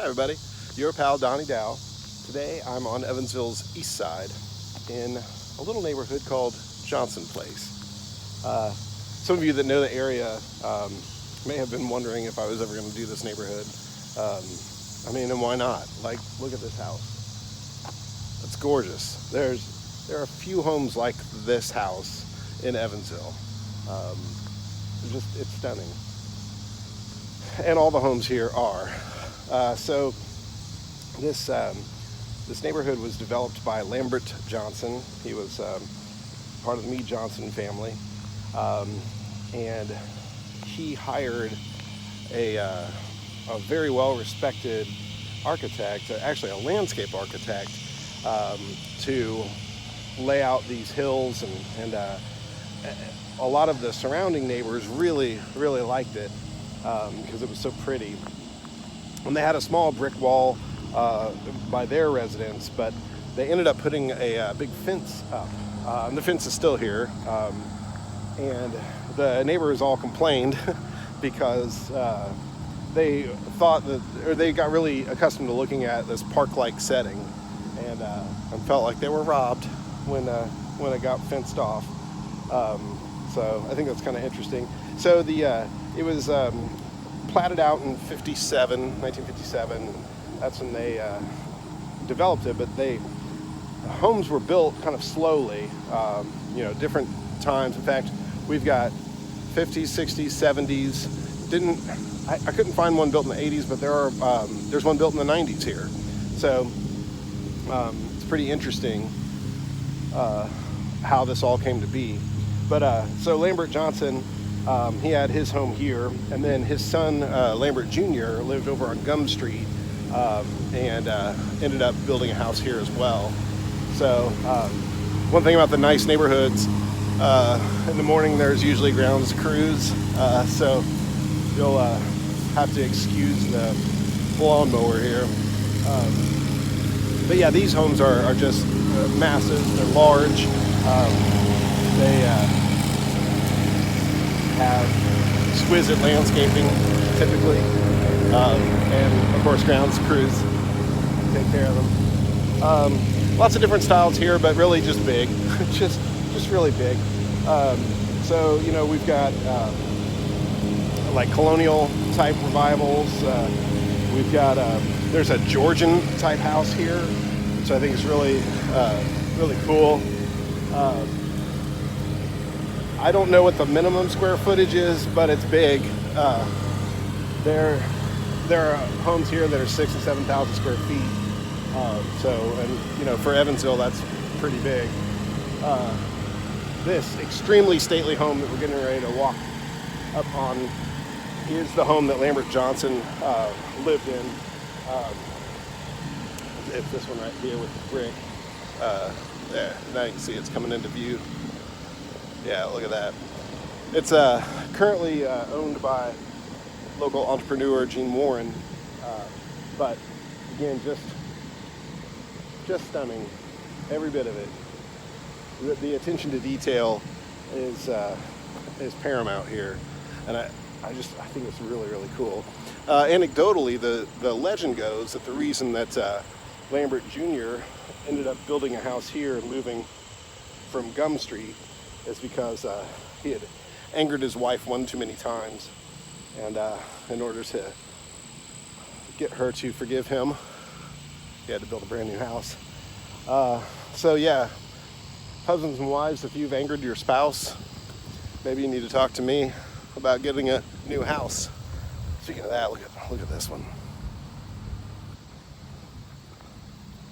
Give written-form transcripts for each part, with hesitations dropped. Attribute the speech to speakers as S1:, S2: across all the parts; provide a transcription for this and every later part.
S1: Hi everybody, your pal Donnie Dow. Today I'm on Evansville's east side in a little neighborhood called Johnson Place. Some of you that know the area may have been wondering if I was ever going to do this neighborhood. And why not? Like, look at this house. It's gorgeous. There are a few homes like this house in Evansville. It's stunning. And all the homes here are. So this neighborhood was developed by Lambert Johnson. He was part of the Meade Johnson family, and he hired a very well-respected architect, actually a landscape architect, to lay out these hills, and a lot of the surrounding neighbors really liked it because it was so pretty. And they had a small brick wall by their residence, but they ended up putting a big fence up. And the fence is still here. And the neighbors all complained because they thought or they got really accustomed to looking at this park-like setting, and felt like they were robbed when it got fenced off. So I think that's kind of interesting. So it was platted out in 1957. That's when they developed it, but homes were built kind of slowly, different times. In fact, we've got 50s, 60s, 70s. I couldn't find one built in the 80s, but there's one built in the 90s here. So it's pretty interesting how this all came to be. But so Lambert Johnson, he had his home here, and then his son Lambert Jr. lived over on Gum Street, and ended up building a house here as well. So one thing about the nice neighborhoods, in the morning there's usually grounds crews, so you'll have to excuse the lawnmower here. But yeah, these homes are just massive. They're large. They have exquisite landscaping, typically, and of course grounds crews take care of them. Lots of different styles here, but really just big, just really big. So we've got like colonial type revivals. We've got there's a Georgian type house here, which I think is really cool. I don't know what the minimum square footage is, but it's big. There are homes here that are 6,000 and 7,000 square feet. For Evansville, that's pretty big. This extremely stately home that we're getting ready to walk up on is the home that Lambert Johnson lived in. It's this one right here with the brick. There, now you can see it's coming into view. Yeah, look at that. It's currently owned by local entrepreneur Gene Warren, but again, just stunning, every bit of it. The attention to detail is paramount here, and I think it's really cool. Anecdotally, the legend goes that the reason that Lambert Jr. ended up building a house here and moving from Gum Street is because he had angered his wife one too many times, and in order to get her to forgive him, he had to build a brand new house. So yeah, husbands and wives, if you've angered your spouse, maybe you need to talk to me about getting a new house. Speaking of that, look at this one.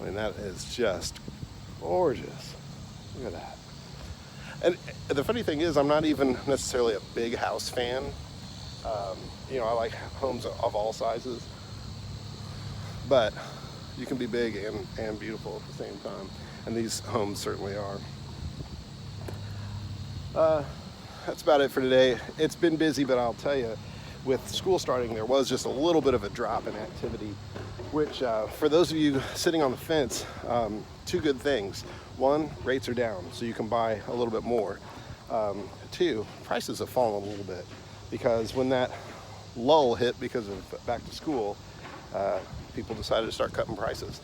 S1: I mean, that is just gorgeous. Look at that. And the funny thing is, I'm not even necessarily a big house fan. I like homes of all sizes, but you can be big and beautiful at the same time, and these homes certainly are. That's about it for today. It's been busy, but I'll tell you, with school starting, there was just a little bit of a drop in activity, which for those of you sitting on the fence, two good things. One, rates are down, so you can buy a little bit more. Two, prices have fallen a little bit, because when that lull hit because of back to school, people decided to start cutting prices.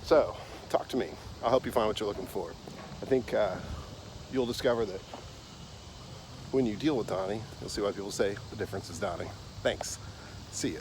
S1: So talk to me. I'll help you find what you're looking for. I think you'll discover that when you deal with Donnie, you'll see why people say the difference is Donnie. Thanks. See ya.